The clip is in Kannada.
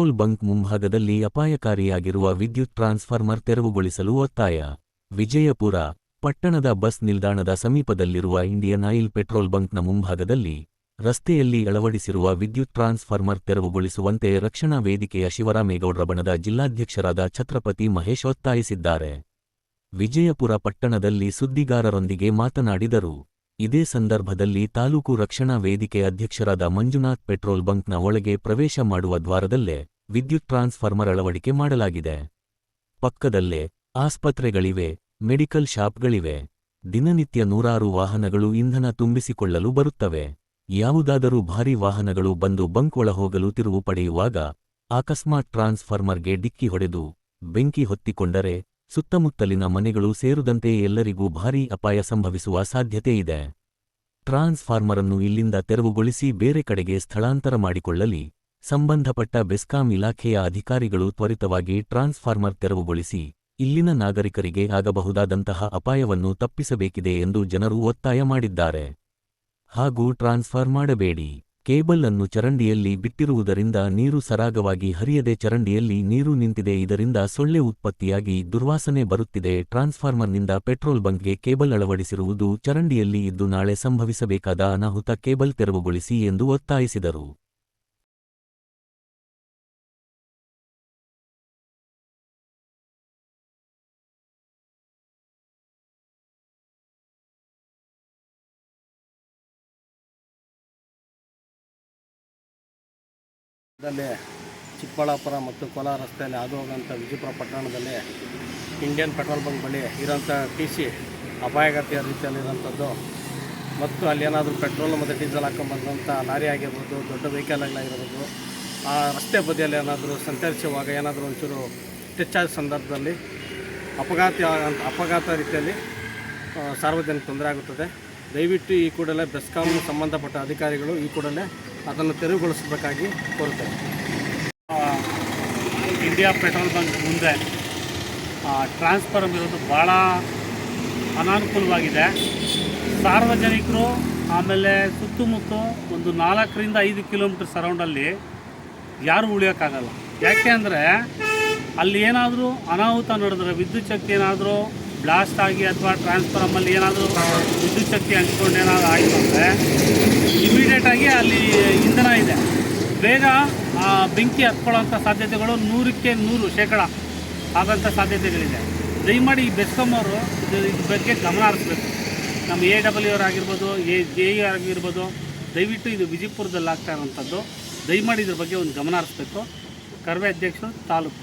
ಪೆಟ್ರೋಲ್ ಬಂಕ್ ಮುಂಭಾಗದಲ್ಲಿ ಅಪಾಯಕಾರಿಯಾಗಿರುವ ವಿದ್ಯುತ್ ಟ್ರಾನ್ಸ್ಫಾರ್ಮರ್ ತೆರವುಗೊಳಿಸಲು ಒತ್ತಾಯ. ವಿಜಯಪುರ ಪಟ್ಟಣದ ಬಸ್ ನಿಲ್ದಾಣದ ಸಮೀಪದಲ್ಲಿರುವ ಇಂಡಿಯನ್ ಆಯಿಲ್ ಪೆಟ್ರೋಲ್ ಬಂಕ್ನ ಮುಂಭಾಗದಲ್ಲಿ ರಸ್ತೆಯಲ್ಲಿ ಅಳವಡಿಸಿರುವ ವಿದ್ಯುತ್ ಟ್ರಾನ್ಸ್ಫಾರ್ಮರ್ ತೆರವುಗೊಳಿಸುವಂತೆ ರಕ್ಷಣಾ ವೇದಿಕೆಯ ಶಿವರಾಮೇಗೌಡ್ರ ಬಣದ ಜಿಲ್ಲಾಧ್ಯಕ್ಷರಾದ ಛತ್ರಪತಿ ಮಹೇಶ್ ಒತ್ತಾಯಿಸಿದ್ದಾರೆ. ವಿಜಯಪುರ ಪಟ್ಟಣದಲ್ಲಿ ಸುದ್ದಿಗಾರರೊಂದಿಗೆ ಮಾತನಾಡಿದರು. ಇದೇ ಸಂದರ್ಭದಲ್ಲಿ ತಾಲೂಕು ರಕ್ಷಣಾ ವೇದಿಕೆ ಅಧ್ಯಕ್ಷರಾದ ಮಂಜುನಾಥ್ ಪೆಟ್ರೋಲ್ ಬಂಕ್ನ ಒಳಗೆ ಪ್ರವೇಶ ಮಾಡುವ ದ್ವಾರದಲ್ಲೇ ವಿದ್ಯುತ್ ಟ್ರಾನ್ಸ್ಫಾರ್ಮರ್ ಅಳವಡಿಕೆ ಮಾಡಲಾಗಿದೆ. ಪಕ್ಕದಲ್ಲೇ ಆಸ್ಪತ್ರೆಗಳಿವೆ, ಮೆಡಿಕಲ್ ಶಾಪ್ಗಳಿವೆ. ದಿನನಿತ್ಯ ನೂರಾರು ವಾಹನಗಳು ಇಂಧನ ತುಂಬಿಸಿಕೊಳ್ಳಲು ಬರುತ್ತವೆ. ಯಾವುದಾದರೂ ಭಾರೀ ವಾಹನಗಳು ಬಂದು ಬಂಕ್ ಒಳಹೋಗಲು ತಿರುವು ಪಡೆಯುವಾಗ ಅಕಸ್ಮಾತ್ ಟ್ರಾನ್ಸ್ಫಾರ್ಮರ್ಗೆ ಡಿಕ್ಕಿ ಹೊಡೆದು ಬೆಂಕಿ ಹೊತ್ತಿಕೊಂಡರೆ ಸುತ್ತಮುತ್ತಲಿನ ಮನೆಗಳು ಸೇರಿದಂತೆ ಎಲ್ಲರಿಗೂ ಭಾರೀ ಅಪಾಯ ಸಂಭವಿಸುವ ಸಾಧ್ಯತೆಯಿದೆ. ಟ್ರಾನ್ಸ್ಫಾರ್ಮರನ್ನು ಇಲ್ಲಿಂದ ತೆರವುಗೊಳಿಸಿ ಬೇರೆ ಕಡೆಗೆ ಸ್ಥಳಾಂತರ ಮಾಡಿಕೊಳ್ಳಲಿ. ಸಂಬಂಧಪಟ್ಟ ಬೆಸ್ಕಾಂ ಇಲಾಖೆಯ ಅಧಿಕಾರಿಗಳು ತ್ವರಿತವಾಗಿ ಟ್ರಾನ್ಸ್ಫಾರ್ಮರ್ ತೆರವುಗೊಳಿಸಿ ಇಲ್ಲಿನ ನಾಗರಿಕರಿಗೆ ಆಗಬಹುದಾದಂತಹ ಅಪಾಯವನ್ನು ತಪ್ಪಿಸಬೇಕಿದೆ ಎಂದು ಜನರು ಒತ್ತಾಯ ಮಾಡಿದ್ದಾರೆ. ಹಾಗೂ ಟ್ರಾನ್ಸ್ಫರ್ ಮಾಡಬೇಡಿ. ಕೇಬಲ್ ಅನ್ನು ಚರಂಡಿಯಲ್ಲಿ ಬಿಟ್ಟಿರುವುದರಿಂದ ನೀರು ಸರಾಗವಾಗಿ ಹರಿಯದೆ ಚರಂಡಿಯಲ್ಲಿ ನೀರು ನಿಂತಿದೆ. ಇದರಿಂದ ಸೊಳ್ಳೆ ಉತ್ಪತ್ತಿಯಾಗಿ ದುರ್ವಾಸನೆ ಬರುತ್ತಿದೆ. ಟ್ರಾನ್ಸ್ಫಾರ್ಮರ್ನಿಂದ ಪೆಟ್ರೋಲ್ ಬಂಕ್ಗೆ ಕೇಬಲ್ ಅಳವಡಿಸಿರುವುದು ಚರಂಡಿಯಲ್ಲಿ ಇದ್ದು ನಾಳೆ ಸಂಭವಿಸಬೇಕಾದ ಅನಾಹುತ. ಕೇಬಲ್ ತೆರವುಗೊಳಿಸಿ ಎಂದು ಒತ್ತಾಯಿಸಿದರು. ಚಿಕ್ಕಬಳ್ಳಾಪುರ ಮತ್ತು ಕೋಲಾರ ರಸ್ತೆಯಲ್ಲಿ ಹಾದು ಹೋಗುವಂಥ ವಿಜಯಪುರ ಪಟ್ಟಣದಲ್ಲಿ ಇಂಡಿಯನ್ ಪೆಟ್ರೋಲ್ ಬಂಕ್ ಬಳಿ ಇರೋಂಥ ಟಿ.ಸಿ ಅಪಾಯಕಾರಿಯ ರೀತಿಯಲ್ಲಿರೋಂಥದ್ದು ಮತ್ತು ಅಲ್ಲೇನಾದರೂ ಪೆಟ್ರೋಲ್ ಮತ್ತು ಡೀಸೆಲ್ ಹಾಕೊಂಡ್ಬಂದಂಥ ಲಾರಿ ಆಗಿರ್ಬೋದು, ದೊಡ್ಡ ವೆಹಿಕಲ್ಗಳಾಗಿರ್ಬೋದು, ಆ ರಸ್ತೆ ಬದಿಯಲ್ಲಿ ಏನಾದರೂ ಸಂಚರಿಸುವಾಗ ಏನಾದರೂ ಒಂಚೂರು ಟಚ್ ಆದ ಸಂದರ್ಭದಲ್ಲಿ ಅಪಘಾತ ರೀತಿಯಲ್ಲಿ ಸಾರ್ವಜನಿಕ ತೊಂದರೆ ಆಗುತ್ತದೆ. ದಯವಿಟ್ಟು ಈ ಕೂಡಲೇ ಬೆಸ್ಕಾಂ ಸಂಬಂಧಪಟ್ಟ ಅಧಿಕಾರಿಗಳು ಈ ಕೂಡಲೇ ಅದನ್ನು ತೆರವುಗೊಳಿಸಬೇಕಾಗಿ ಕೋರುತ್ತೇವೆ. ಇಂಡಿಯಾ ಪೆಟ್ರೋಲ್ ಬಂಕ್ ಮುಂದೆ ಟ್ರಾನ್ಸ್ಫಾರ್ಮರ್ ಇರೋದು ಭಾಳ ಅನಾನುಕೂಲವಾಗಿದೆ. ಸಾರ್ವಜನಿಕರು ಆಮೇಲೆ ಸುತ್ತಮುತ್ತ ಒಂದು 4ರಿಂದ 5 ಕಿಲೋಮೀಟರ್ ಸರೌಂಡಲ್ಲಿ ಯಾರೂ ಉಳಿಯೋಕ್ಕಾಗಲ್ಲ. ಯಾಕೆ ಅಂದರೆ ಅಲ್ಲಿ ಏನಾದರೂ ಅನಾಹುತ ನಡೆದ್ರೆ, ವಿದ್ಯುತ್ ಶಕ್ತಿ ಏನಾದರೂ ಬ್ಲಾಸ್ಟ್ ಆಗಿ ಅಥವಾ ಟ್ರಾನ್ಸ್ಫಾರ್ಮಲ್ಲಿ ಏನಾದರೂ ವಿದ್ಯುತ್ ಶಕ್ತಿ ಹಂಚ್ಕೊಂಡು ಏನಾದರೂ ಆಯಿತು ಅಂದರೆ ಇಮಿಡಿಯೇಟಾಗಿ ಅಲ್ಲಿ ಇಂಧನ ಇದೆ, ಬೇಗ ಬೆಂಕಿ ಹತ್ಕೊಳ್ಳೋಂಥ ಸಾಧ್ಯತೆಗಳು 100ಕ್ಕೆ 100% ಆಗೋಂಥ ಸಾಧ್ಯತೆಗಳಿದೆ. ದಯಮಾಡಿ ಈ ಬೆಸ್ಕಾಂ ಅವರು ಇದ್ರ ಬಗ್ಗೆ ಗಮನ ಹರಿಸ್ಬೇಕು. ನಮ್ಮ AW ಆಗಿರ್ಬೋದು, JE ಆಗಿರ್ಬೋದು, ದಯವಿಟ್ಟು ಇದು ವಿಜಯಪುರದಲ್ಲಿ ಆಗ್ತಾ ಇರೋಂಥದ್ದು. ದಯಮಾಡಿ ಇದ್ರ ಬಗ್ಗೆ ಒಂದು ಗಮನ ಹರಿಸ್ಬೇಕು. ಕರ್ವೆ ಅಧ್ಯಕ್ಷರು ತಾಲೂಕು.